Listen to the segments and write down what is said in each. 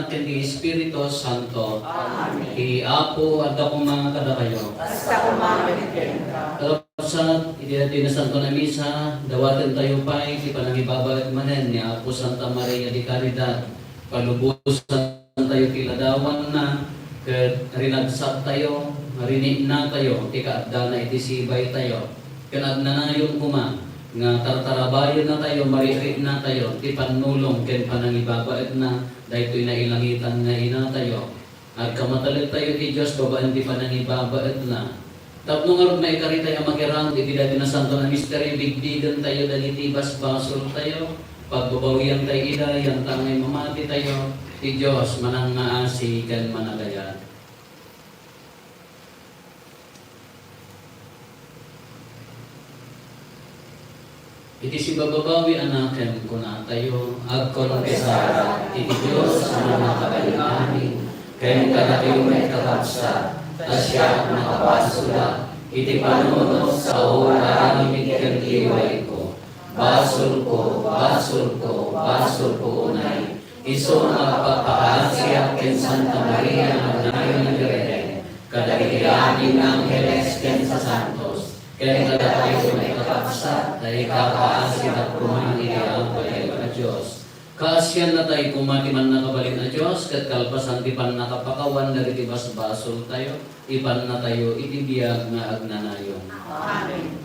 Anak, ken ti Espiritu Santo. Amen. Ti Apo at ako mga kada kayo. Basta kumamit ka. Kalapasat, iti na Santo na Misa, dawatin tayo pa, iti panangibabalik manen ni Apo Santa Maria di Caridad. Palubusan tayo kiladawan na, rinagsak tayo, marinig na tayo, ikaadda na iti sibay tayo. Kanadnanayon kuma, nga tartarabayan na tayo, maririt na tayo, ti panulong, ken panangibabait na, dahil na ilangitan nga ina tayo. At kamatalit tayo ti Diyos, babaan ti panangibabait na. Tapno nga rin may karitay ang makirang, iti dati na Santo na Misteryo, bigbigan tayo, daliti basbasol tayo, pagbabawian tayo ida, yan tangay mamati tayo, ti Diyos, manang maasi, kan managayat. Iti si bababawi anaken ko na tayo, agkon kesara, iti Diyos na nakabalimanin, kaya kada kayo may kakapsa, tasya nakapasula, iti panunod sa oran imigkan iway ko, basol ko, basol ko, basol ko unay, iso magpapakasya ken Santa Maria Magnayon ng Direne, kada iyanin ng Angeles ken sa Santos, kaya kada tayo may kakapsa, tayo kakaasin at kumangiyaw tayo na Diyos. Kaasyan na tayo kumatiman nakabalik na Diyos, kat kalpasan ti pan nakapakawan na iti basbasol tayo, ipan na tayo itibiyag na agnanayon. Amen.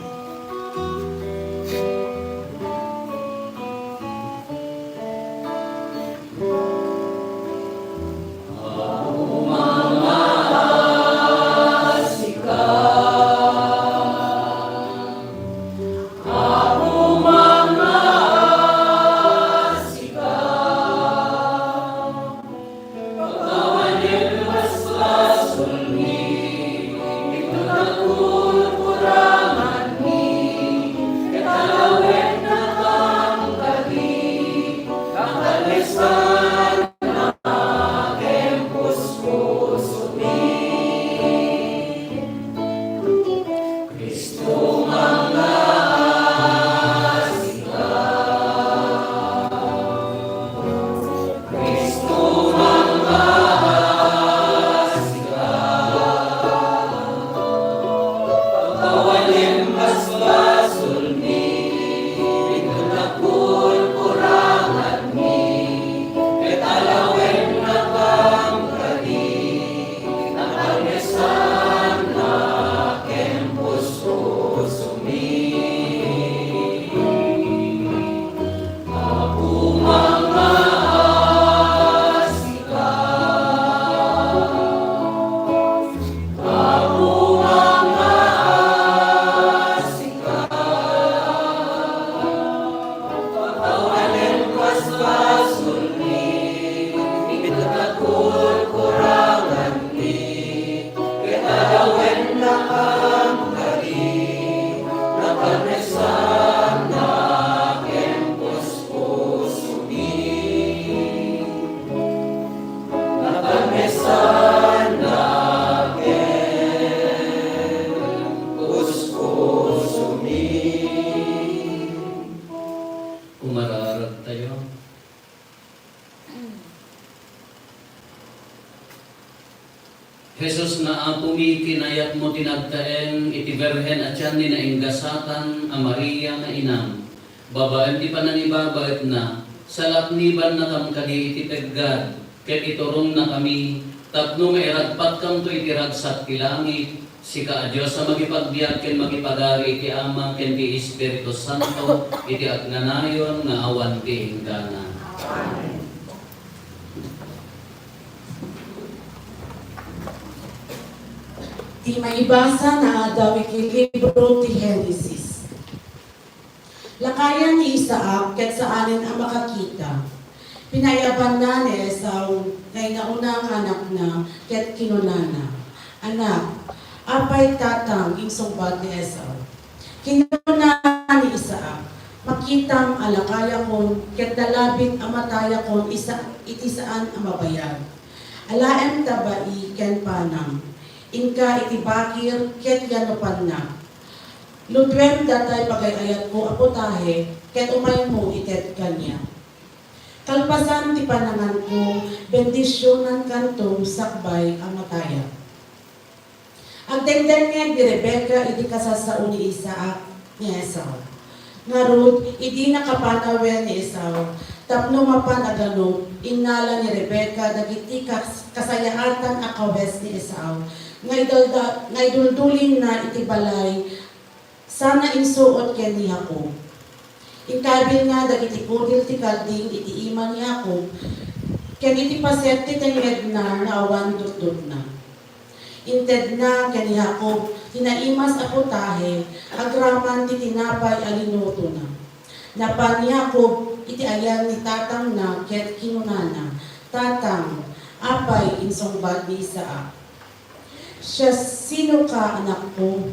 Umararag tayo. Jesus na apumi kinayat mo tinagtaeng iti berhen at yan ni nainggasatan a Maria nga inam. Babaan ti panangibabait na, salapniban na kam kadi iti peggad, ket iturong na kami, tapno nga iragpat kam to iti ragsat ti langit, sika a Diyos sa magipagbiag ken magipagari iti Ama ken ti Espiritu Santo, iti agnanayon nga awan ti hinggana. Amen. Di maibasa na dawit yung libro ti Genesis. Lakayan ni Isaac ket saanin ang makakita. Pinayaban na ni Esau kay naunang anak na ket kinunana. Anak, apay tatang insungbat ni Esau. Kinunana ni Isaac, makitam alakaya kon ket dalabit amataya kon iti saan ang mabayag. Alaem tabai ken panang. Inka iti bakir ket yanupan na. Ludwem datay pagayayat ko aputahe ket umay mo itet kanya. Kalpasan ti panangan ko, bendisyonan kanto, sakbay ang mataya. Agdengdeng nga di Rebecca, idi kasasao ni Isaac ni Esau. Ngarod, idi nakapanawen ni Esau, tapno mapan agano, inala ni Rebecca, dagiti kasayatan akawes ni Esau. Ngay duldulin na iti balay, sana insuot ken ni Jacob. Inkabil nga dagiti kudil ti kalding iti iman ni Jacob, ken iti paset ti tenged na awan dutdut na. Inted na ken ni Jacob, tinaimas a putahe, agraman ti tinapay alinuto na. Napan ni Jacob, iti ayan ni tatang na ket kinunana, tatang, apay insongbad ni Isaac. Siya, sino ka anak ko?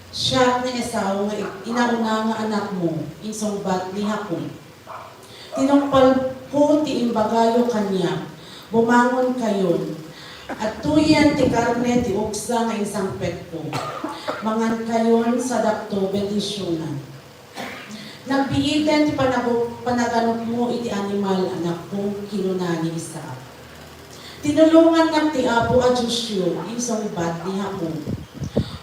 Siya ni Esau nga inauna nga anak mo, insongbat ni Jacob. Tinungpal ko ti imbagayo kanya, bumangon kayon, at tuyan ti karne ti uksa nga insangpet ko. Mangan kayon sa dakto bendisyonan. Nagbiiten ti panaganok mo iti animal anak ko, kinuna ni Isaac. Tinulungan ng ti Apo a Joshua, insongbat ni Jacob.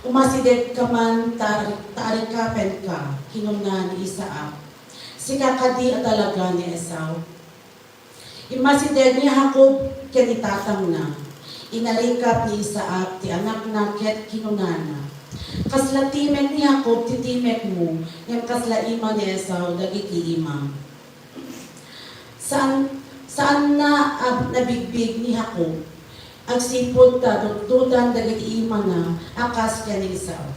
Umasideg ka man, taarikapen ka, kinuna ni Isaac. Sikakadi at talaga ni Esau. Imasideg ni Jacob, kanitatang na. Inarikap ni Isaac, ti anak na ket kinunana. Kasla timek ni Jacob, ti timek mo, yung kasla ima ni Esau, dagiti ima. Saan na nabigbig ni Jacob? Agsipod ta, dudan dagiti ima na, akas ken ni Esau.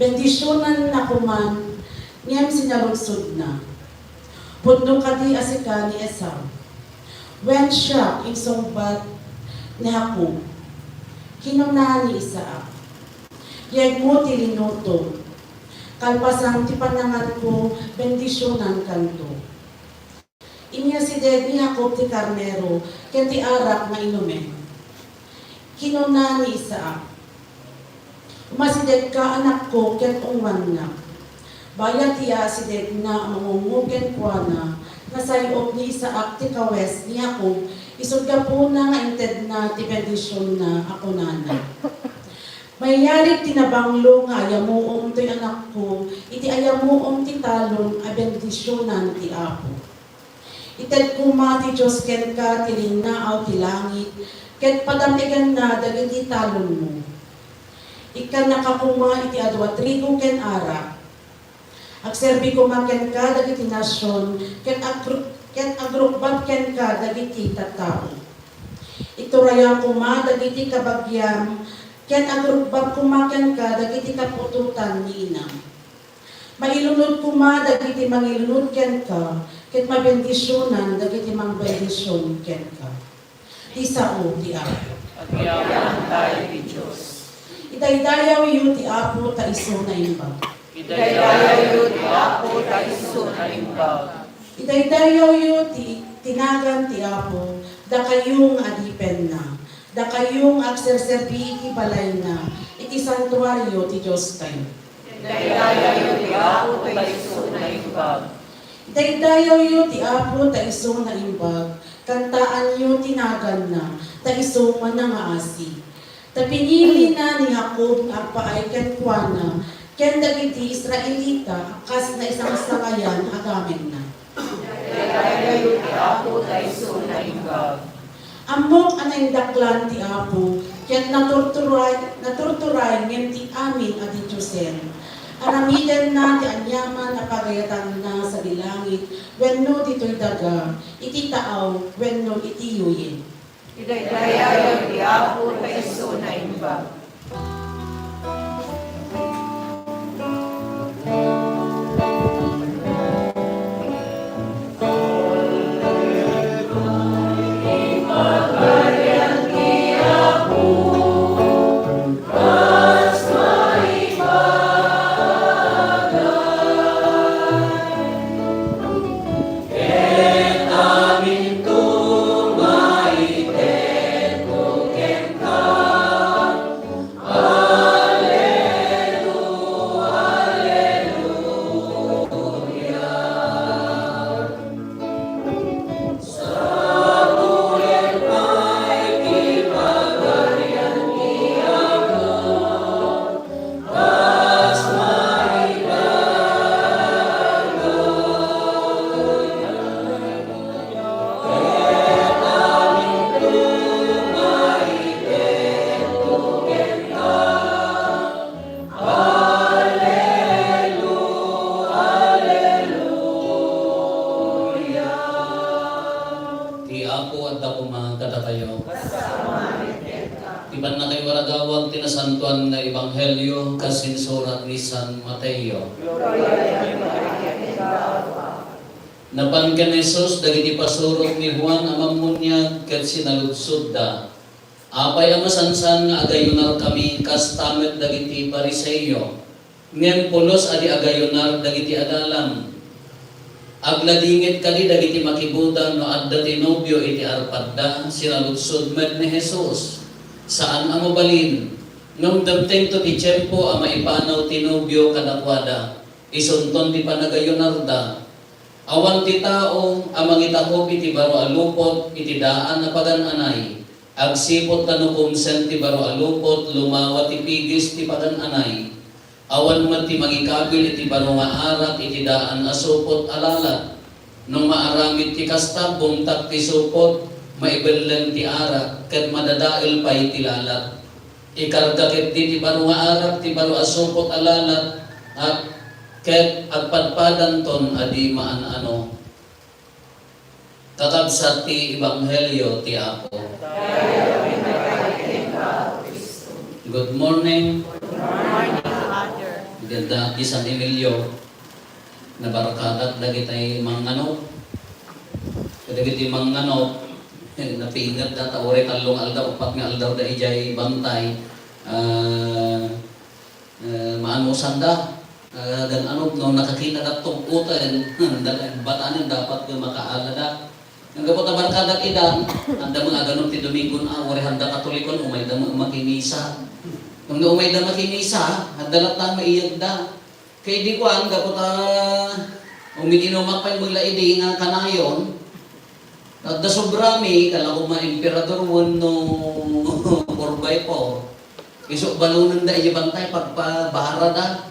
Bendisyonan na kuman, ngem sinalugsod na. Pudno kadi asika ni Esau. When siya insongbat ni Jacob, kinuna ni Isaac. Yag mo ti linuto, kalpasang ti panangan ko, bendisyonan kanto. Inya si Ded ni Jacob ti karnero, ken ti arak nga inumen. Kinuna ni Isaac. Umasideg ka anak ko, ken ungwan na. Bayat tiya si Ded na mamumugen kwa na, nasayop ni Isaac ti kawes ni Jacob, isod ka po na nga inted na ti bendisyon na ako nana. Mayayari tinabanglo nga ayamuom ti anak ko, iti ayamuom ti talon a bendisyonan ti Apo. Ited kuma ti Diyos ken ka ti linnaaw ti langit, ket padamigan na dagiti talon mo. Ikan nakakuma iti adwa trigo ken ara. Agserbi kuma ken ka dagiti nasyon, ket agrukbat ken ka dagiti tattao. Iturayang kuma dagiti kabagyam, ket agrukbat kuma ken ka dagiti kapututan ni inam. Mailunod kuma dagiti mangilunod ken ka, ket mabendisyonan dagiti mangbendisyon ken ka. Ti sao ti Apo. Agyaman tayo ni Diyos. Idaydayaw yu ti Apo ta iso na imbag. Idaydayaw yu ti Apo ta iso na imbag. Idaydayaw yu ti tinagan ti Apo, da kayong adipen na, da kayong agserserbi iti balay na, iti santuaryo ti Diyos tayo. Idaydayaw yu ti Apo ta iso na imbag. Idaydayaw yu ti Apo ta iso na imbag, kantaan yu tinagan na, ta iso man nga asi. Ta pinili na ni Jacob agpaay ken kuana, ken dagiti Israelita, akas na isang sangayan agamen na. Idaydayaw yu ti Apo ta iso na imbag. Amok anay daklan ti Apo, ket naturturay ngem ti amin a ti Diyosen. Aramiden na ti anyaman a pagayatan na sa bilangit, wenno ditoy daga, iti taaw, wenno iti yuyin. Idaydayaw ti Apo ta iso na imbag. Ebanghelyo kasinsurat ni San Mateo. Napan kan Jesus dagiti pasurot ni Juan amamunyag ket sinaludsod da. Apay amasansan nga agayunar kami kas tamet dagiti Pariseo. Ngem pulos adi agayunar dagiti adalam. Agladingit kadi dagiti makibudan no adda tinobyo iti arpadda sinaludsod met ni Jesus. Saan ang mabalin? Ngam damteng to ti tiyempo ang maipanaw tinubyo kadakwada, isunton ti panagayonarda. Awan ti tao ang mangitakop iti baro alupot iti daan na pagan-anay. Agsipot tanukumsen ti baro alupot lumawa ti pigis ti pagan-anay. Awan man ti mangikabil iti baro nga arat iti daan asupot alalat. Nung maaramid ti kasta bumtak ti supot, maibelen ti arat ket madadael pay ti lalat. Ikargakit di ti baro nga arap, ti baro asupot alalat, at ket agpadpadan ton adi maan-ano. Kakabsat ti Ebanghelyo ti Apo. Good morning. Ganda ti San Emilio. Nabarakadat dagiti manganok. Dagiti manganok. Napiingat data ore talong aldaw upat nga aldaw da ijay bantay maanusan da gan ano no nakakita da tungkutan batanan dapat ko makaala da nagapot na barkadat idan anda mga ganun ti Domingo na ore handa katolikon umay da makinisa nung umay da makinisa hadalat na maiyag da kay di ko ang gapot umiinom pay maglaidi nga kanayon. At da sobrami, kala ko ma-imperador won no 4x4. Isok balunan da ijabantay pagpabahara da.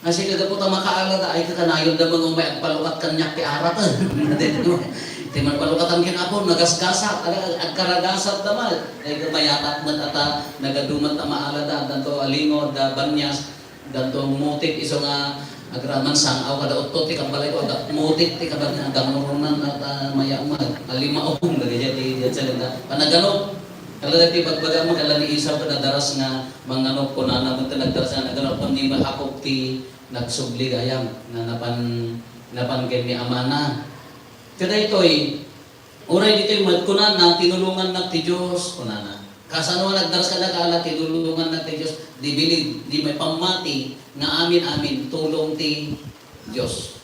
Kasi kagapo ta makaala da ay kakanayon da mga umay agpalukat kanyak ti arat. Di man palukatan kinapon, nagasgasat, agkaragasat naman. Ay mayatat man ata, nagadumat na maala da, danto alingod, da banyas, danto mutik, iso nga agraman sang aw kada utto ti kambalay ko ada mutik ti kabag na gamurunan at maya umag alima ong lagi jadi salita panagano kala ti bagbaga mo kala ni isa pa daras nga mangano kunana mo nagdaras nga nagano pun ni mahakop ti nagsubli gayam na napan ken ni amana kada itoy uray ditoy magkunana tinulungan na ti Dios kunana kasano nagdaras kada kala tinulungan na ti Dios di bilig di may pamati nga amin tulong ti Dios.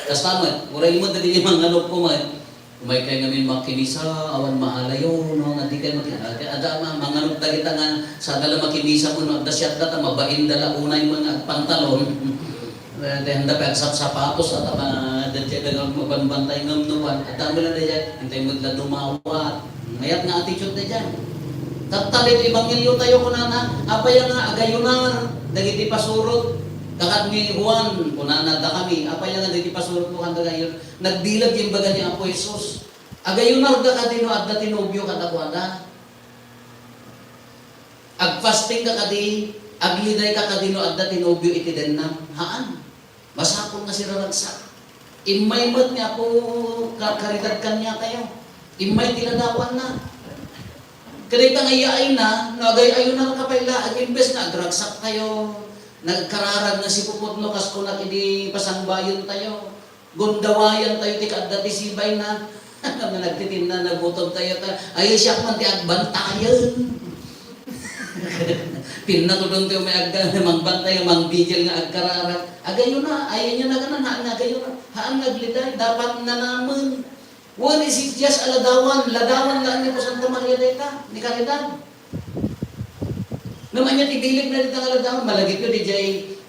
Kastamat, uray mo dali limang ano po man. Umay kay ngamin makinisa awan maalayo no nga di kay makinisa. Ada manganod dagita nga sa dala makinisa mo no dasyat data mabain dala unay mga pantalon. Handa pa sa sapatos at dadya dagang mabanbantay ngam nuwan. At dami lang dyan, hintay mo dala dumawat. Ngayat nga attitude na dyan. Tatalit Ebanghelyo tayo kunana, apay nga agayunar, dagiti pasurot, kakat ni Juan, kunana da kami, apay nga dagiti pasurot mo kanda gayon, nagbilag yung baga ni Apo Jesus. Agayunar da kadino at da tinubyo kada kuanda. Agfasting ka kadi, agliday ka kadino at da tinubyo iti denam. Haan, masapon nga si raragsak. Imay mat nga po karidad kanya kayo. Imay tiladawan na. Kadita nga iyaay na, nagay-ayo na kapayla, ag-invest na, dragsak tayo, nagkararag na si Puputno, kas kunak hindi pasangbayon tayo, gundawayan tayo, tikadati sibay na, nagtitin na, nagutog tayo, ay siya man ti agbantayan. Pinatulong tayo may mangbantay, mangbigil nga agkararag, agayo na, ayaw niya na ganan, haan agayo na, haan nagliday, dapat na naman. One is it just ladawan lang ni po Santa Maria Deta, ni Caridad. Naman niya tibilig na dito nga ladawan, malagip yun,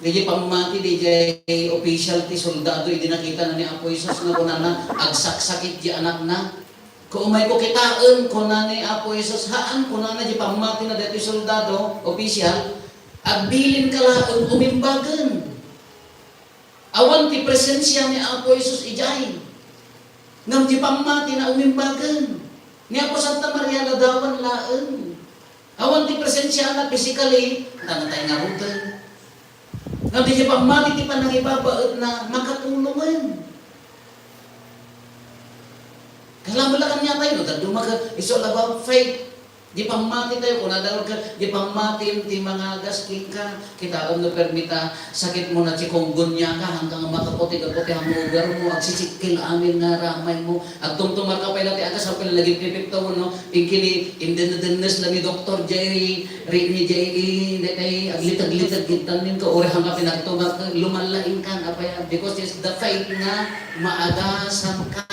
DJ pamati, DJ official, ti soldado, hindi nakita na ni Apo Jesus na kunana, agsaksakit di anak na. Kung may kukitaan, kunana ni Apo Jesus, haan, kunana di pamati na dito soldado, official, agbilin ka lang, umimbagan. Awan ti presensya ni Apo Jesus ijay. Ngam di pamati na umimbagan. Niya po Santa Maria ladawan laeng. Awan ti presensya na physically, tanatay nga rutan. Ngam di pamati ti panangibabaet na makatulungan. Kalamulakan niya tayo, no? It's all about faith. Di pamati tayo, kung nadawag ka, di pamati ti mga gasking ka, kita ang permita, sakit mo na chikonggon niya ka, hanggang makaputi-kaputi ang lugar mo, agsisikil amin nga ramay mo, at tumtumar ka pala ti agas, ang pala naging pipipto mo, no, pingkini, indenedenes na ni Dr. Jerry, ni Jerry, netay, aglitag-litag gintanin ka, ori hanggang pinagtumar ka, lumalain ka, apaya, because it's the faith nga, maagasan ka,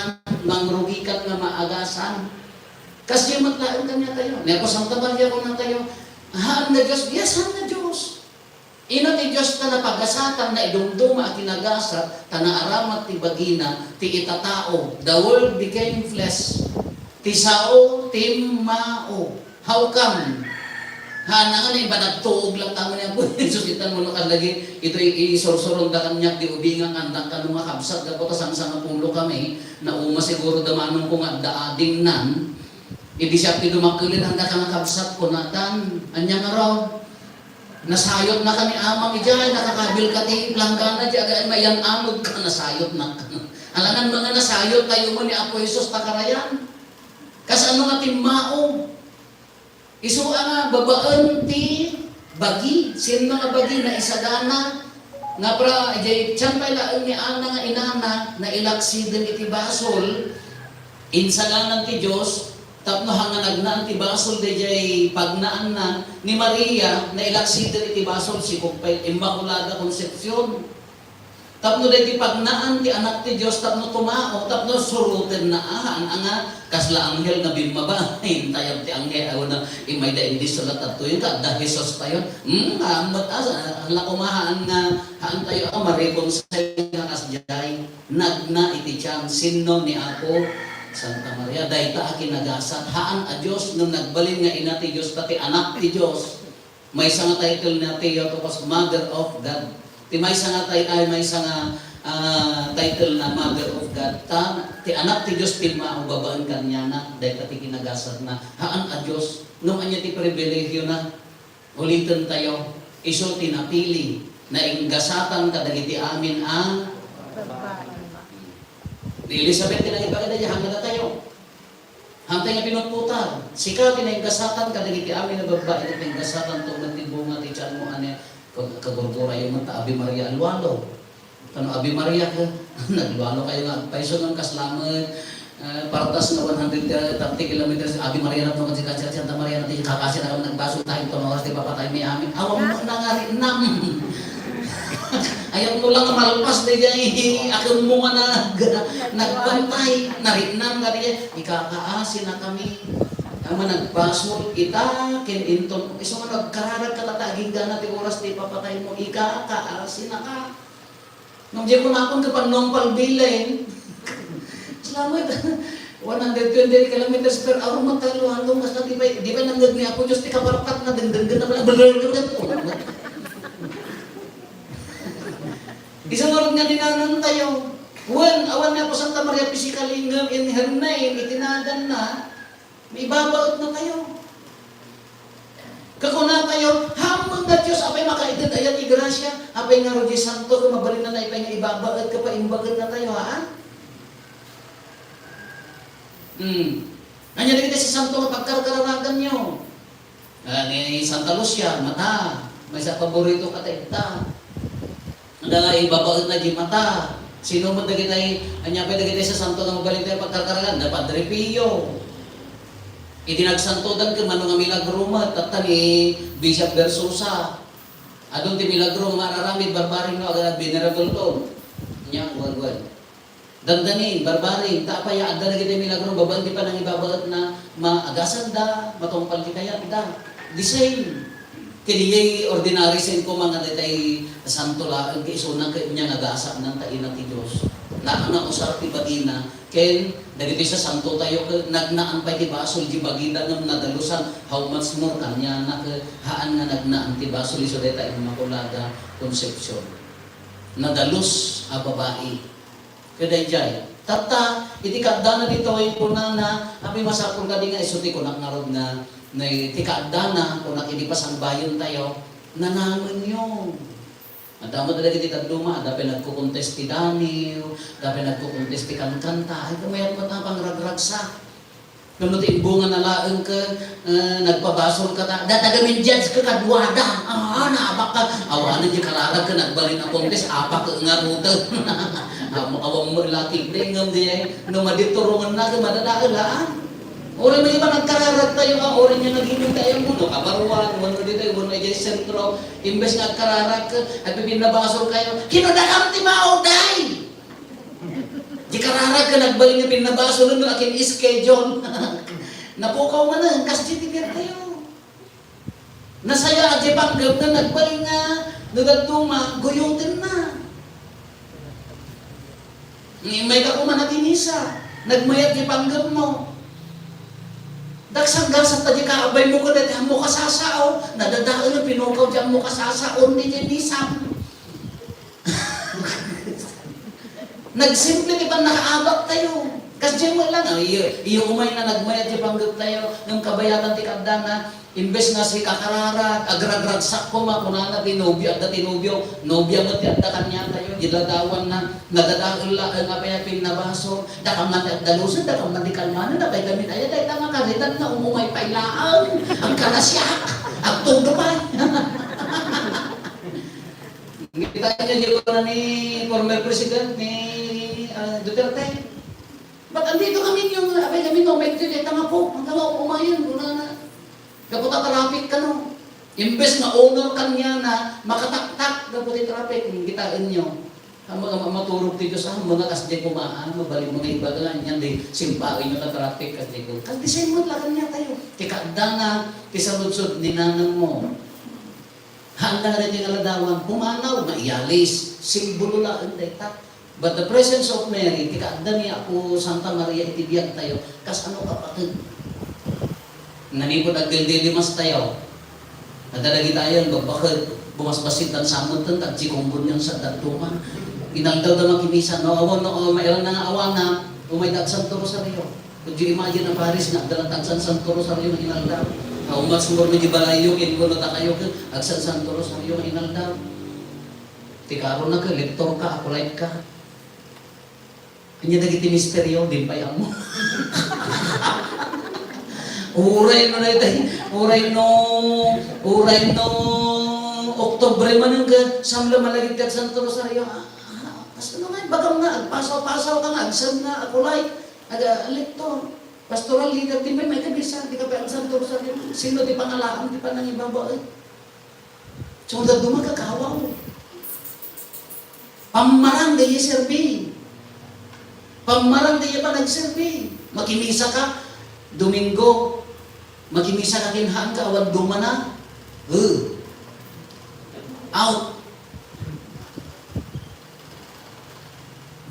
mangrugikat nga maagasan. Kasi yung matlaan kanya tayo. Nepo Santa Maria ko na tayo. Haan na Diyos. Yes, haan na Diyos. Ina ti Diyos ta na pagasatan na idumduma at kinagasat, ta na aramat ti bagina, ti itatao. The world became flesh. Ti sao, ti mao. How come? Haan na nga na iba nagtuog lang tamo niya po. Susitan mo na lagi. Ito isorsoron da kanyak di ubingang andang ka mga kabsat. Dapat sang pulo kami. Na uma siguro damanong kung at daading nan. Hindi siya pinumakulin hanggang ka nakabsat ko na dan. Anya nga raw. Nasayot na ka ni amang ijay, nakakabil ka ti planggana di agay mayan amod ka, nasayot na ka. Alangan mga nasayot tayo mo ni Apo Jesus takarayan. Kas ano nga timao. Isu nga babaan ti bagi. Sino nga bagi na isagana. Nga pra, ijay tiyang pala ni ana nga inana na ilaksiden iti basol. Insaganan ti Diyos. Tapno hanga nagnaan ti basol de jay pagnaan na ni Maria na ilaksiden iti basol si Kumpay Immaculada Concepcion. Tapno de ti pagnaan ti anak ti Dios tapno tumao tapno suruten na ahan anga kasla anghel na bimabahin tayab ti anghel aw na imay da indi salat at tuyo ka da Jesus tayo. Amat asa la kumahaan nga haan tayo ma-reconcile nga kasjay nagna iti tiyan sinno ni Apo Santa Maria, dahil ta kinagasat, haan a Diyos nung nagbalin nga ina ti Diyos, pati anak ti Diyos. May isang title na ti Yotopos, Mother of God. May isang title na Mother of God. Ti anak ti Diyos, tilma ang babaan kanya na, dahil ta kinagasat na, haan a Diyos, nung anya ti pribilegyo na, ulitin tayo, iso tinapili, na inggasatan kadagiti amin ang Elizabeth tinagipaganda niya, hanggang na tayo. Hanggang nga pinutputan. Sika tinaggasatan, kadagiti amin na babae na tinaggasatan to nagtibunga, tichan mo, ane, kagurgura yung mata, Abi Maria Alwalo. Kano Abi Maria ka, naglualo kayo nga, paiso ng kaslamat, partas na 130 kilometers, Abi Maria na ito, kasi Santa Maria na ito, kakasi na kami nagbaso tayo, ito na di papatay may amin, awang mo na nga rin nam. Ayaw mo lang malpas na dyan, akong mo nga nagbantay, narinam nga rin, ikakaasin na kami. Ama nagbasol, itakin, inton, iso nga nagkararag katataging gana, ti oras di papatay mo, ikakaasin na ka. Nung di ko na akong kapag nung palbilin, salamat, 120 kilometers per hour magkaluhan doon, mas na di ba nanggag niya ako, Diyos, di kaparapat na, dengdenggan na pala, Isunod nga dinanan tayo. Awan na po Santa Maria Pisikalingam in her name, itinagan na, may babaot na tayo. Kakuna tayo, hamang na Diyos, apay makaitid ayat igrasya, apay nga Rodji Santo, kung mabalin na na ipay nga ibabaot ka pa, imbagat na tayo, ha? Anya na kita si Santo nga pagkarkararagan nyo. Ni Santa Lucia, mata, may sa paborito ka tayo, na ibabaot na di mata. Sino mo na kita'y, anya pa na kita'y sa santo na magaling tayo pagkakaragan, na Padre Pio. Itinagsantodan ka, manong nga milagro mo, tata ni Bishop Versosa. Adong ti milagro, mararamid, barbaring no, agad venerable to. Nya, wal. Dandanin, barbaring, tapaya, agad na kita'y milagro, babaan di pa nang ibabaot na maagasan da, matungpal kita'y da. The same. Kini ordinary sen ko mga detay santo la kay isuna kay nya nagasa nang taina ti Dios. Na ana usar ti bagina ken dagiti sa santo tayo nagnaan pa ti basol di bagina ngem nadalusan how much more kanya na haan nga nagnaan ti basol iso detay Immaculada Concepcion. Nadalus a babae. Keday jay tata iti kadana dito ay kuna na abi masapon kadi nga iso ti kunak ngarod na na tikadana kung nakidipas ang bayon tayo, nanaman nyo. At damo talaga titaduma, dapat nagkukontest ti Daniel, dapat nagkukontest ti kanta, ay kamayat mo na pang ragragsa. Kung imbungan na laang ka, nagpabasol ka ta, datagamin judge ka kadwada. Naabak ka. Awanan di kararag ka, nagbalin na kontes, apak ka nga ruta. Awang mo laking dingam di ay, numaditorongan na ka, madadaalaan. Ori may iba nagkararag tayo ka, ori niya nagiging tayo mo, no, kabaruan, wano dito, wano ay sentro, imbes nagkararag ka, at pinabasol kayo, kinudakam ti maoday! Di kararag ka, nagbaling nga pinabasol nun, akin schedule. Napukaw nga na, kasi tigil tayo. Nasaya at ipanggap na nagbaling nga, nagatuma, guyutin na. May kakuman na tinisa, nagmayat ipanggap mo. Dagsang sa tadi ka, abay mo ko dati, mo kasasao. Nadadaan na pinukaw dyan mo kasasao, hindi dyan nisam. Nagsimple di ba nakaabak tayo? Kasi dyan mo lang, iyo umay na nagmayat di panggap tayo, ng kabayatan ti kadda na, imbes nga si kakararat, agragrag sakko ma, kunana tinubyo, at tinubyo, nobya mo ti adda kanya tayo, giladawan na, nadadaan lang, nga pa pinabaso, dakam na dalusan, dakam na di kalmanan, na kay gamit, ay tama karitan na umumay pailaan, ang karasyak, ang todo pa. Kita niya dito na ni former president, ni Duterte. Ba't andito kami yung, abay kami no, may dito, tama po, ang gawa umayan, kuna na. Kaputa traffic ka no. Imbes na owner kanya na makataktak, kaputi traffic, kitain nyo. Ang mga maturog dito sa mga kasdyan kumaan, mabalik mga iba ka yan, di simpain nyo na traffic kasi ko. Kaltisin mo lang kanya tayo. Tikakda na, tisaludsod, ninanang mo. Handa na rin yung aladawan, pumanaw, maiyalis, simbolo lang, hindi, tak. But the presence of Mary, tikakda niya ako, Santa Maria, itibiyag tayo, kas ano kapatid? Nanipod agdilimas tayo. Nadalagi tayo, bakit bumasbasit ang samutan, tagsikonggon yan sa datuman. Inaldaw na makimisa, no, mayroon na nga awan na, umaydag Santo Rosario. Could you imagine ang Paris, nagdalatag San Santo Rosario na inaldaw? Umat sumur na gibalayok, ingulo na kayo, agsan Santo Rosario na inaldaw. Tikaro na ka, lektor ka, akulite ka. Kanya nagiti misteryo, din pa yan mo. Uray no na ito, uray no, Oktobre man yung samla malagit ka Santo Rosario. Kasi naman, bagang nga, pasaw-pasaw ka nga, agsan nga, akulite, lektor. Pastoral leader, di ba may kabisa, di ka pa ang Santo Rosario. Sino di pangalaan, di pa nang ibaba eh. So, dumagkakawa mo. Pamarang di serbi. Pamarang di pa nagserbi. Makimisa ka, Domingo, makimisa ka kinhaan ka, awan duma na. Out.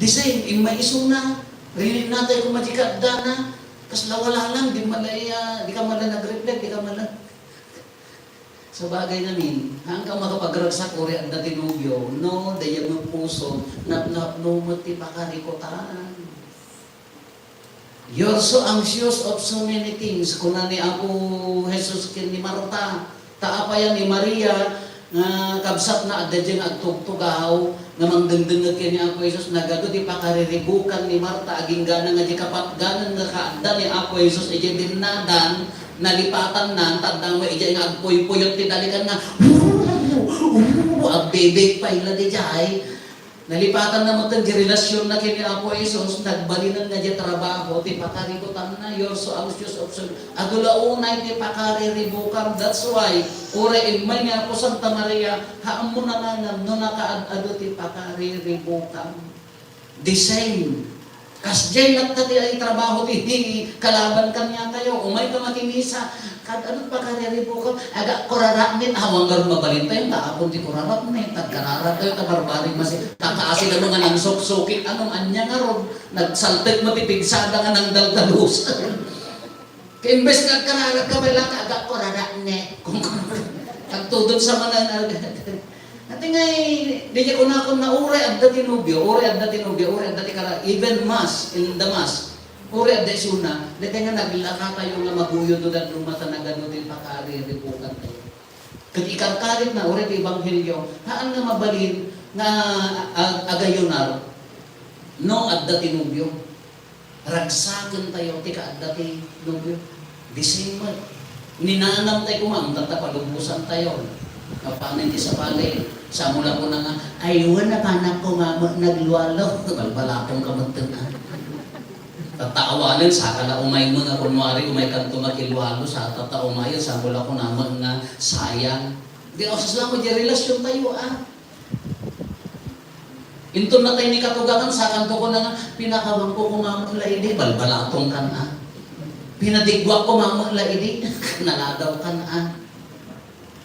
The same, in may isuna, rilin natin kung majikadda na, kasi wala lang, di ka mala nag-reflect, di ka mala. Sa bagay namin, hanggang makapagragsak uri ang datinubyo, no, dayag ng puso, napnapnumati pakarikotaan. You're so anxious of so many things. Kung ni Apo Jesus kin ni Marta, taapayan ni Maria, kabsat na adda dyan agtugtugaw, nga mangdengdeng kini Apo Jesus, nagado di pakariribukan ni Marta, aging gana nga di kapatganan nga kaadda ni Apo Jesus, ije dinadan, nalipatan na, tandang mo, ije nga agpuy-puyot, tinalikan nga, agbebek pa ila di jay, nalipatan na mo itong relasyon na kini Apo Jesus, nagbalinan nga di trabaho, ti pakarikutan na, you're so anxious of so, agulaunay ti pakariribukan, that's why, ure imay nga po Santa Maria, haam mo na nga, no nakaad-ado ti pakariribukan. The same, kasjay nagtati ay trabaho ti kalaban kanya tayo, umay ka makinisa, kadano pakariribukan, aga kurarakmin, awang garon mabalintay, taapon ti kurarakmin, tagkararak kayo, tabarbaring masi, takaasi ka mga nang sok-sokin, anong anya nga ron, nagsaltek matipigsada nga ng daldalus. Kaimbes nga kararak ka, may lang, aga kurarakmin, kung tagtudod sa manan, ati ngay, di niya kunakon na ure at datinubyo, even mass, in the mass, ure at desuna, di nga naglaka kayo nga maguyo doon at lumata na gano'n din pakariribukan tayo. Kung ikarkarit na ure at Ebanghelyo, haan nga mabalin nga agayunar, no at datinubyo. Ragsakan tayo, tika dati, nobyo. December. Ninanam tayo kumang, tatapalubusan tayo. Kapanin di sa palay. Sa mula ko na nga, ayun na panak ko nga nagluwalo. Balbalakong kamantungan. Tataawanin sa kala umay mga kunwari, umay kanto makilwalo sa tataumayan, sa mula ko naman nga sayang. Di ako sa mo, di relasyon tayo Into na tayo ni katugangan, sa kanto ko na nga, pinakawang ko kumamot laidi, balbalatong ka na. Pinadigwa ko mamot laidi, naladaw ka na.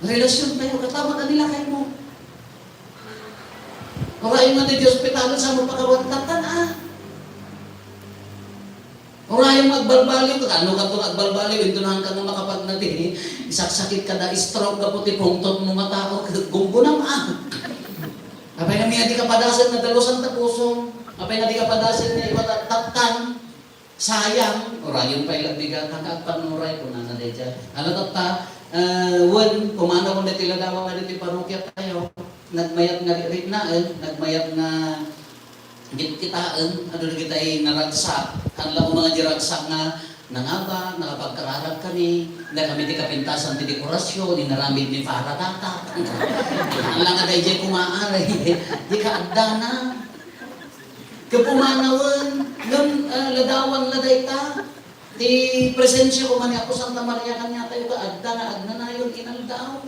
Relasyon tayo, katama na nila kayo mo. Orayin mo na Diyos, pitalan sa mo pagkawantatan Orayin magbalbaliw, ano ka ito magbalbaliw, intunahan ka na makapag natin, isaksakit ka na, stroke ka puti, pungtot mo matao, gumgunam Apay na miya di ka padasan na dalusan tapusong. Apay na di ka padasan na iwatatatan. Sayang. Orayon pa ilang bigat. Hanggang panuray ko na nadedya. Alam ta, when kumana ko na tiladawa nga dito parokya tayo, nagmayat nga rinaan, nagmayat nga kitaan, ano na kita ay naragsak. Hanla ko mga diragsak nga, nangaba, nakapagkararag kami, na kami di kapintasan di dekorasyon, inaramid ni Faradata. Ang lang nga dahil kumaaray, di ka agda na. Kapumanawan, ladawan laday ta. Di presensya ko man ako Santa Maria kanya tayo ka agda na yun inaldaw.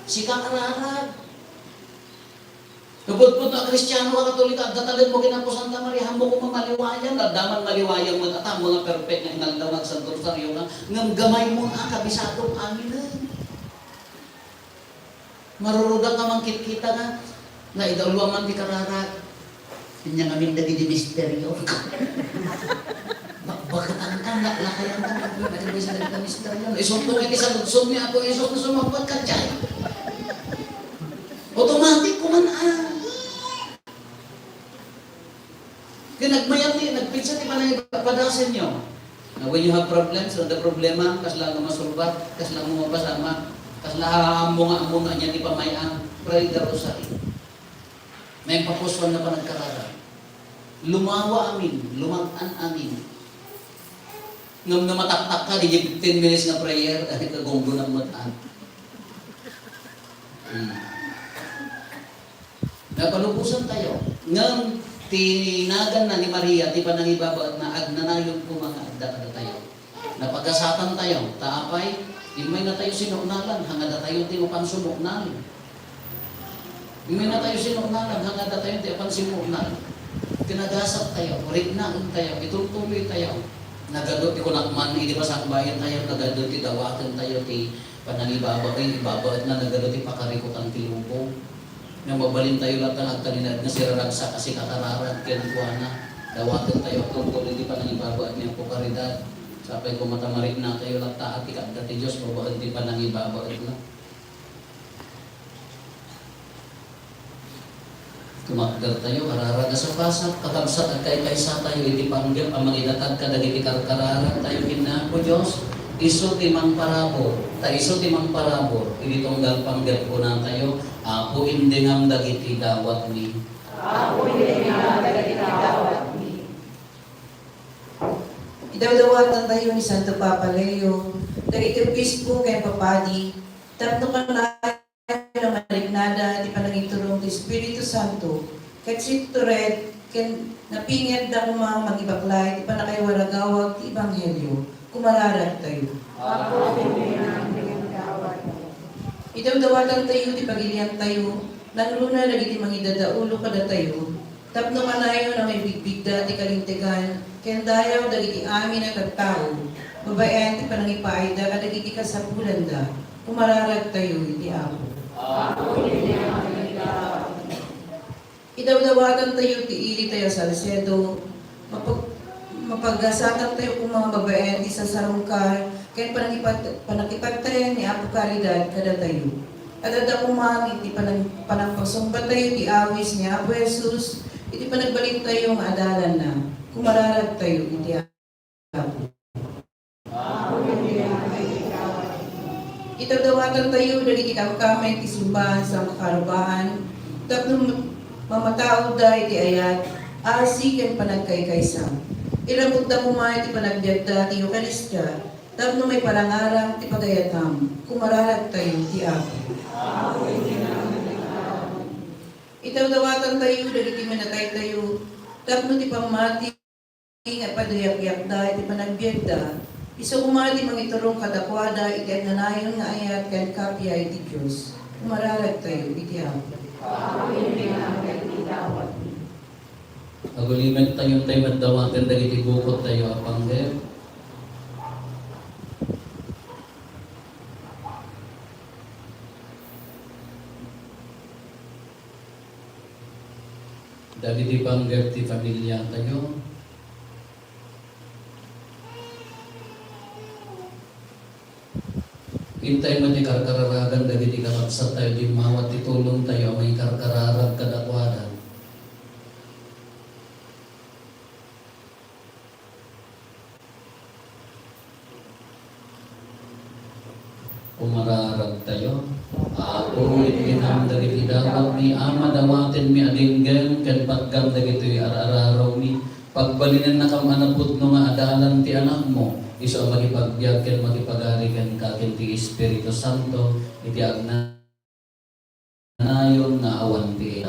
Si kakararag. Kaputput na Kristiyano ka Katolik, at datalin mo kinapo Santa Maria, hambog ko mamaliwayan, daman maliwayang mo at mga perfect na inaldaw ng Santo Rosario nga, ngam gamay mo kabisadong amin Maruruda ka mang kita nga, na idawluwa man di kararag. Kanya nga min naging misteryo. Bakit ang lakayan ka, bakit bisa naging misteryo? Isuntong iti sa lutsog niya ako, Isos na sumapot ka dyan. Automatic kuman Nagmayat ni, nagpinsa ni panay padasin nyo. When you have problems, the problema, kasla nga masulbat, kasla mo mapasama, kasla amunga niya di pamayaan, pray the rosary. May papuswan na pa nagkarara. Lumawa amin, lumag-an amin. Ngam na mataktak ka, di 15 minutes na prayer, ay kagonggo ng matan. Napalubusan tayo. Ngam, tinagan na ni Maria, di pa nangibabaat na agnanayon ko mga agda tayo. Napagasatan tayo, taapay, imay na tayo sinuunalan, hangad na tayo di upan sinuunalan. Imay na tayo sinuunalan, hangad na tayo di upan sinuunalan. Tinagasat tayo, rignaon tayo, itutuloy tayo. Nagadot, ko nakman, hindi pa sa bayan tayo, nagadot, dawakan tayo, ti panangibabaat, ibabaat na nagadot, pakarikutan ti lupo. Na mabalin tayo lahat ng agtaninad na siraragsa kasi kakararag kinukuha dawatan tayo kung hindi pa nang ibabaad niya po karidad sapay kung matamarik na tayo lahat taat ikagdati Diyos mabaad di pa nang ibabaad na tumakdal tayo kararag sa pasat kakabsat at kaysa tayo hindi panggap ang manginatag ka dagiti kararag tayo kinapo Diyos iso timang parabor ini tunggal panggap ko na tayo ako hindi ngam dagiti dawat ni Idawdawatan tayo ni Santo Papa Leo dagiti obispo kay Papadi tapno ka na malignada di panaging turong ti Espiritu Santo ket sito red ken napinged da mga magibaklay di pa na kayo waragawag ti Ebanghelyo kumararag tayo. Idawdawatan tayo, di pagilian tayo, nanluna lagi di mangidadaulo kada tayo, tapno kanayo na may bigbigda ti kalintigan, kendayaw dagi ti amin at tao, babayan ti panangipaida kadagi ti kasapulan da, kumararag tayo, iti ako. Idawdawatan tayo, ti ili tayo sa Salcedo, mapagasatan tayo kung mga babayan di sa sarungkar, kaya panakipagtayan ni Apo Caridad kada tayo. Kadada kumang iti panagpagsumba tayo ti awis ni Apo Jesus, iti panagbalin tayo ang adalan na, kumararag tayo iti Apo. Itagdawatan tayo dali iti kamkamay ti simbahan sa makarubahan, tapno mamatao da iti ayat, asi ken panagkaykaysam. Irabot na mo iti panagbiag ti Eucharistia, tapno may parangarang ti pagayatam, kumaralag tayo ti Apo. Itawdawatan tayo, dagiti manatay tayo, tapno ti pamati, nga padayak-yak da, iti panagbiag da, iso kumati mangiturong kadakwada, iti nanayon nga ayat, kan kapya iti Diyos, kumaralag tayo, iti Apo. Agulimet tayong tayo maddawakan dagiti bukod tayo apanggel. Dagiti panggel ti pamilya tayo. Hintay man ti karkararagan dagiti kakabsat tayo di mawat ti tulong tayo may karkararag kadakwadan. Umararag tayo. Ako itinam dagiti dawat mi ama dawaten mi adinggen ken paggam dagiti araraw mi pagbalinan na kam anaput no nga adalan ti anak mo iso makipagbiag ken makipagari ken kaken ti Espiritu Santo iti agnayon nga awan ti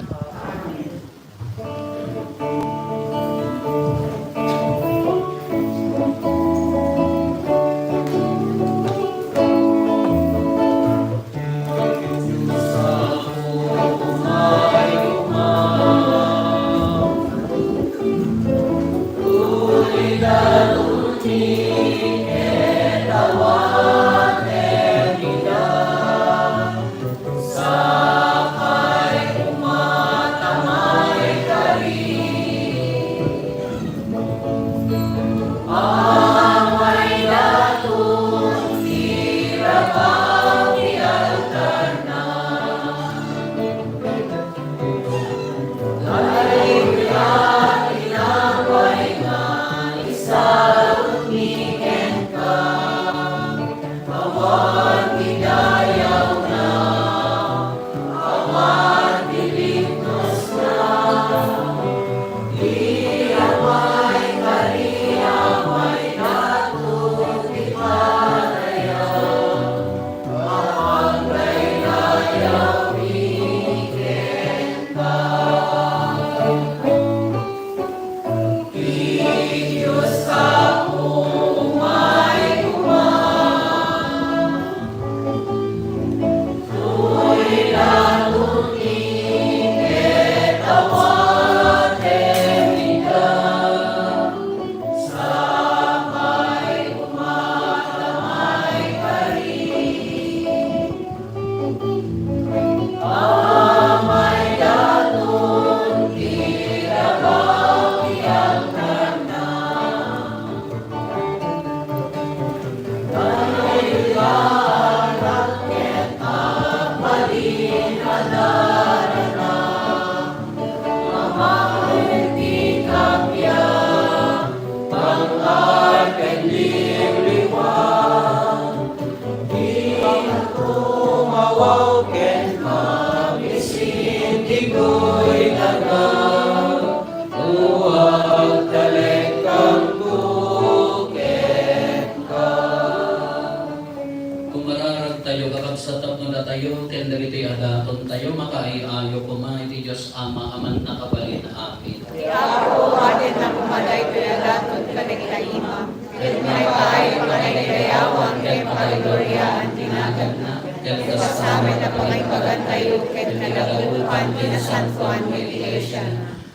tayo, ken dagiti adaton tayo, makaiayo kuma iti Diyos Ama, aman nakabalin amin. Ako, atin na kumaday to adaton kanagkaima, ken may paayo kanagkayawan, ken pakagloria ang tinagan na, ken kasamin na pangaypagan tayo, ken nagagulupan, dinasantuan ng Iglesia.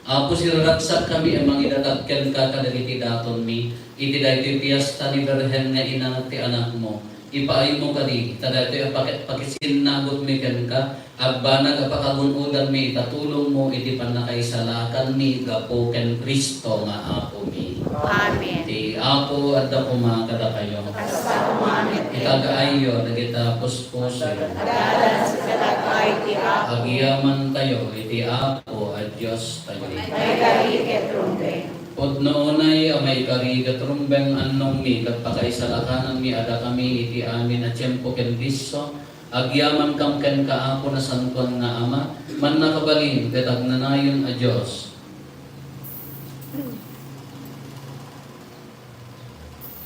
Apo siraragsak kami ang mga idatagken ka kadagiti daton mi, iti daytoy piyesta ni Berhen nga ina ti anak mo. Ipaay mo kadi, tadaytoy pakisinagot mi ken ka, agbanag apakagunudan mi, itatulong mo iti panakaisalakan mi, gapo ken Kristo nga Apo mi. Amen. Iti Apo at dakuma kada kayo. Asa umamit Itagaayo, dagita puspos. dalan sa kalagay ti Apo. Agiyaman tayo, iti Apo at Diyos tayo. May kahiket rumbe. Pod noonay amay karigat rumbeng annong mi kat pakaisalakanan mi ada kami iti amin at tiyempo ken Kristo agyaman kam ken kaapo na santuan nga Ama man nakabalin ket agnanayon a Dios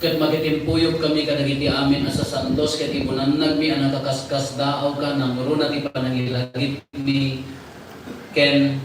ket magitimpuyog kami kadagiti amin asa santos ket ibunannag mi ang nakakaskas daaw ka namuro na ti panangilagit mi ken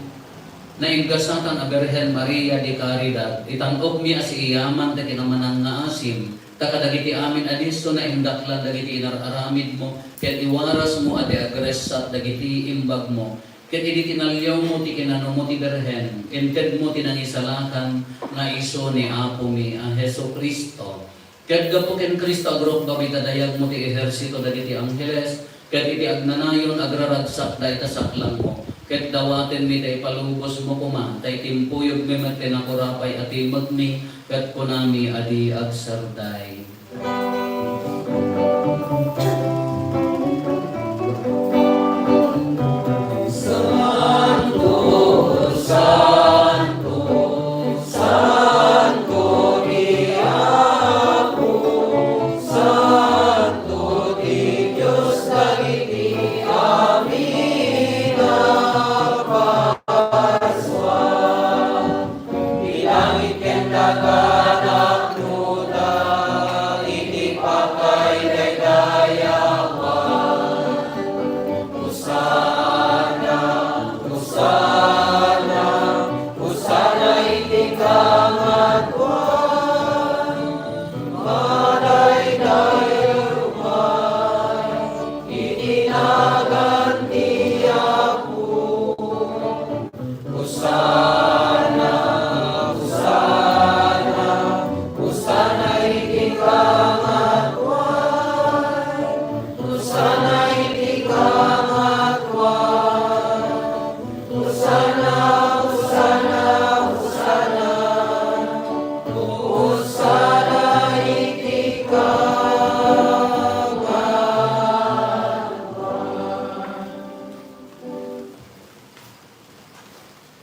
nainggasatan a Birhen Maria di Caridad itangop mi as iyaman ta kinamanan nga asim ta kadagiti amin adisto na indaklan dagiti inararamid mo ket iwaras mo adi agresat dagiti imbag mo ket idi tinalyaw mo ti kinano mo ti Birhen inted mo tinangisalakan nga iso ni Apo mi a Heso Kristo ket gapo ken Kristo agrok babi kadayag mo ti ehersito dagiti angheles ket iti agnanayon agraragsak dayta saklang mo ket dawaten mi tay palubos mo kuma tay timpuyog mi met tinakurapay atimag mi ket kunami adi agsarday.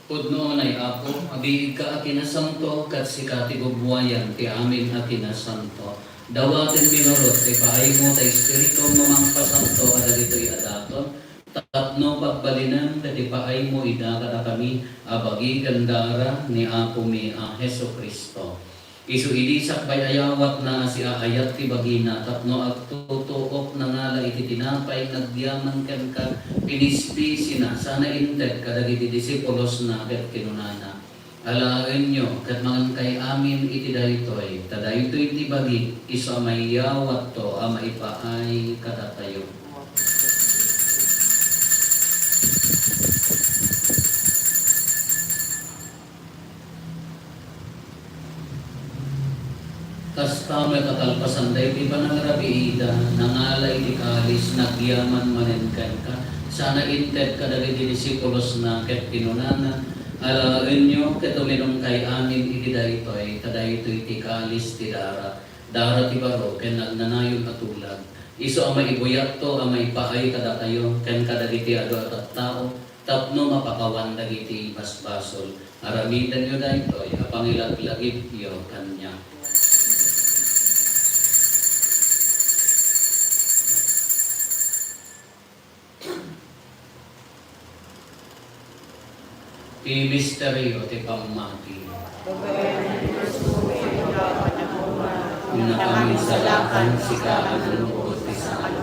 Pudno ay Apo, abiig ka akinasanto, kat sikati gugwayan, ti amin akinasanto. Dawaten minurot, ti paay mo, ta Espiritu mamangpasanto, kada dito'y adaton. Tapno pagbalinan, kati paay mo, ida kada kami, abagi gandara, ni Apo mi, a Heso Kristo. Isu idisak bay ayawat na si aayat ti bagina, tapno agtutuok na ngala iti tinapay, nagdiyaman ken ka, pinispi sina, sana inted kadagiti disipulos na ket kinunana. Alaen nyo, ket mangan kay amin iti daytoy, tadaytoy ti bagi, isu amay yawat to, amay paay kadatayo. Tas tama katalpasan dahi ti panangarabiida, nangalay ti kalis, nagyaman manenkan ka, sana inted kadagiti disipulos na ket kinunana, alaen nyo ket uminom kay amin iti daytoy, kadaytoy ti kalis ti dara, dara ti baro, ken nagnanayon atulag. Isu amay ibuyat to, amay paay kadatayo, ken kadagiti adu at tao, tapno mapakawan dagiti basbasol. Aramidan nyo daytoy, apangilaglagip yo kanya. Ti misteryo ti pamati. Una kami salakan si kaanulukot ti saan.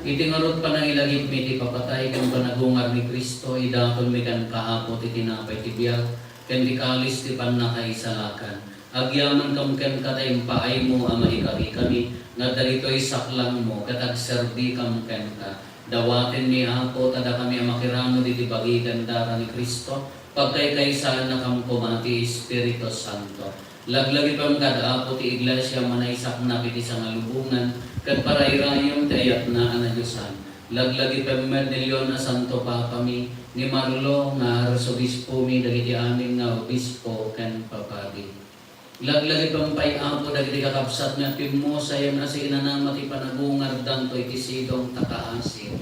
Iti ngarot pa nang ilagip mi ti papatay kang panagungar ni Kristo, idakon mi kan kaapo ti tinapay ti biyag, ken di kalis ti pannakaisalakan. Agyaman kam ken katay paay mo ama ikari kami, nga darito'y saklang mo, katagserdi kam ken ka. Dawaten mi Apo, tada kami amakirano diti bagigan dara ni Kristo, pagkay-kaysa na kang pumati Espiritu Santo. Laglagi pang kada-apo ti iglesia manaysak na piti sa ngalubungan, kat parayrayong ti ayat na anayusan. Laglagi pang medalyon na Santo Papa mi, ni Marlo nga arsobispo mi, dagiti amin nga obispo ken papadi. Laglagi pang pay-apo dagiti kakabsat nga timo sayan asi inanama ti panagungar danto iti sidong takaasin.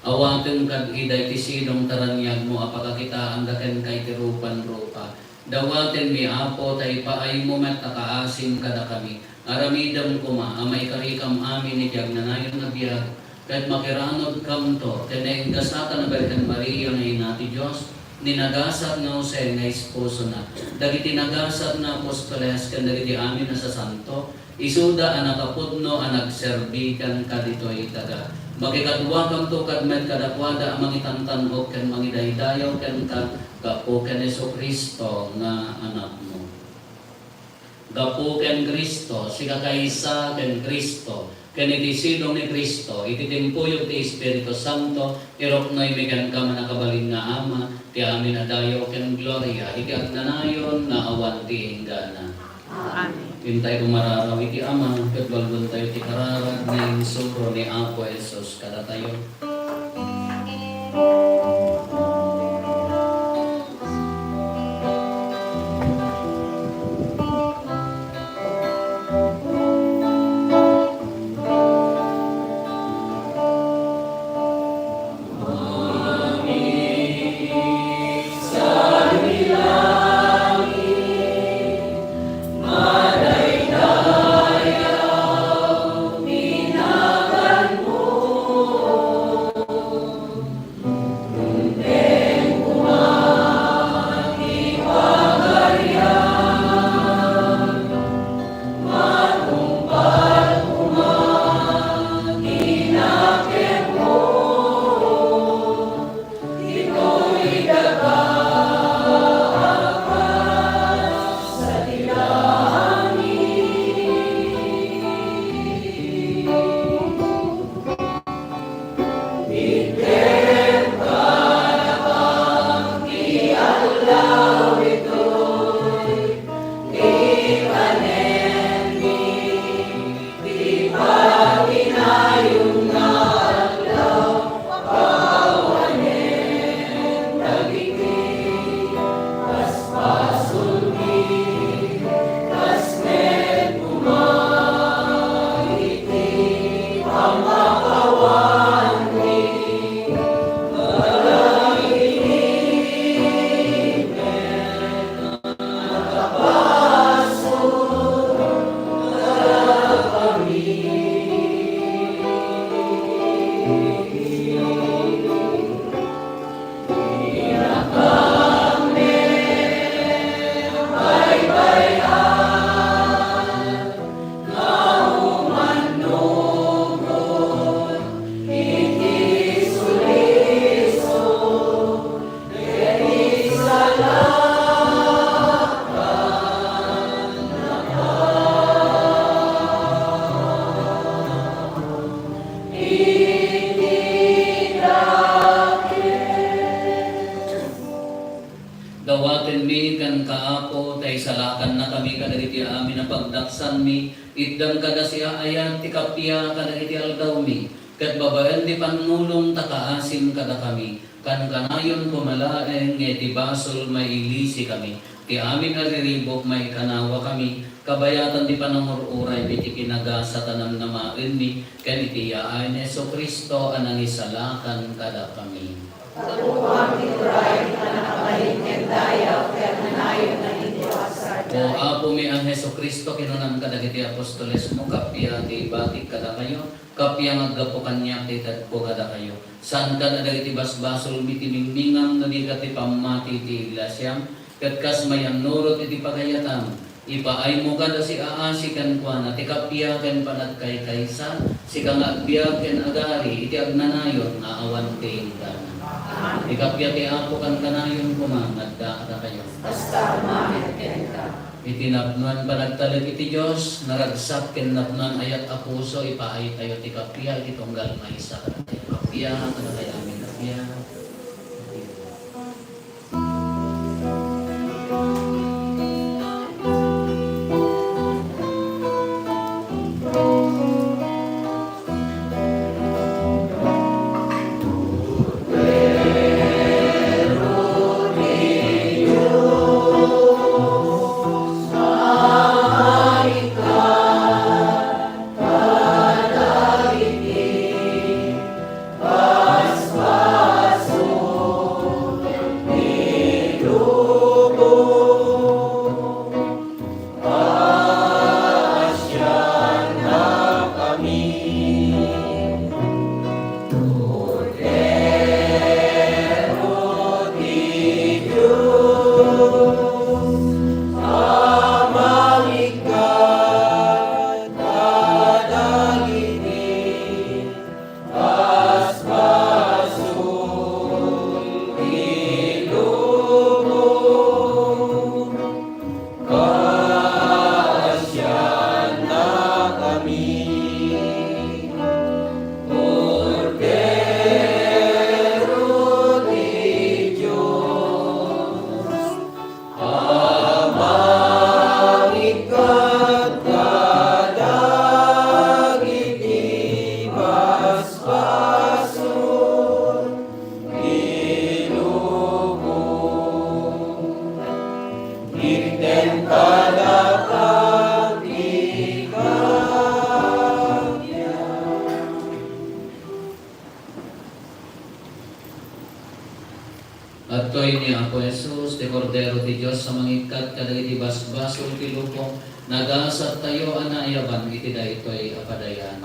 Awaten kad iday ti sidong taranyag mo apakakitaan daken kay tirupan rupa. Dawaten mi Apo tay paay mo met takaasim kada kami. Aramidam kuma amay karikam amin iti agnanayon nga biyag. Ket makiranod kam to keneng gasatan na Birhen Maria nga ina ti Dios. ninagasat nga Jose nga esposo na. Dagiti nagasat na apostoles kan dagiti amin na sa santo, isuda ang nakapudno ang nagserbi kan kadito itaga. Makikatuwa kam to kadmed kadakwada ang mangitantanog kan mangidaydayaw kan gapo kan Yesu Kristo nga anak mo. Gapo ken Kristo, sika kaysa ken Kristo, ken iti silong ni Kristo, iti timpuyog ti Espiritu Santo, irok noy megan ka manakabalin nga Ama, ti amin adayo ken gloria, iti agnanayon na awan ti inggana. Amen. Hintay kong mararaw iti Ama, ket balbon tayo ti kararag ni suro ni Apo Jesus kada tayo. Dawaten mi kan kaapo tay salakan na kami kadagiti amin na pagdaksan mi iddang kada siya ayan ti kapya kadagiti aldaw mi ket babaen ti panulong takaasim kada kami kan kanayon pumalaeng ti basol mailisi kami ti amin ariribok may kanawa kami kabayatan ti panangururay biti kinagasa tanam na maen mi ken iti yaan Yesu Kristo anang isalakan kada kami. Pagkukuhang tituray na nakabalin ken dayaw ken nanayon na indiwasar. O Apo mi ang Heso Kristo kinunan kadagiti apostoles mo kapya ti batik kada kayo kapya ngaggapo kanya ti tadpo kada kayo san kada dagiti basbasol mi timingmingam no di kati pamati ti iglesia ket kas mayang nurot iti pagayatan ipaay mo kada si aasi kan kuana ti kapya ken panat kay kaysa si kang agbiag ken agari iti agnanayon nga awan ti ingkana. Ikapya ti Apo kan kanayon kumangad kada kayo. Basta umamin ken ka. Itinapnuan panagtalag iti Diyos, naragsak ken napnuan ayat a puso, ipaay tayo ti kapya, iti tunggal maisa kada tayo kapya, kada tayo amin kapya. Basta At ko'y niya ako, Jesus, ti Cordero ti Diyos, sa mangikat kadagiti basbasol ti lupong, nagasat tayo anayaban, iti da ito'y apadayan.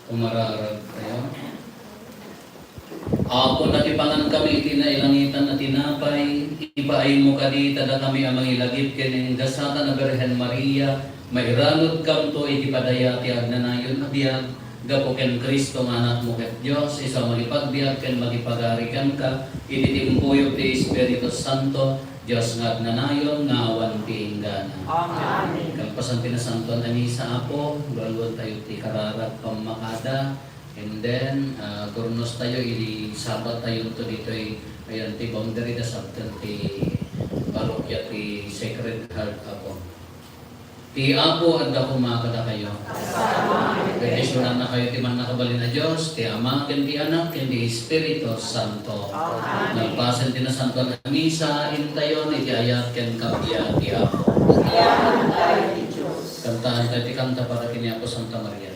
Umararag kayo. Ako natipangan kami, itinailangitan na tinapay, ipaay mo kadi tada kami amang ilagip ken gasata na Birhen Maria mairanod kam to iti padaya ti agnanayon a biag gapo ken Kristo nga anak mo ket Dios isa magipagbiag ken magipagarikan ka iti timpuyog ti Espiritu Santo Dios nga agnanayon nga awan ti inggana. Amen. Kalpasan pinasantuan na misa apo galwan tayo ti kararat pamakada and then gurnos tayo ili sabat tayo to ditoy ayan ti boundary da sabtan ti parokya ti Sacred Heart apo. Ti apo at dako makada kayo. Benesyonan na kayo ti man nakabalin na Diyos, ti Ama, ken ti Anak, ken ti Espiritu Santo. Nagpasan ti nasantuan na misa, intayon, iti ayat, ken kapya, ti apo. Kantahan tayo ti kanta para kini ako Santa Maria.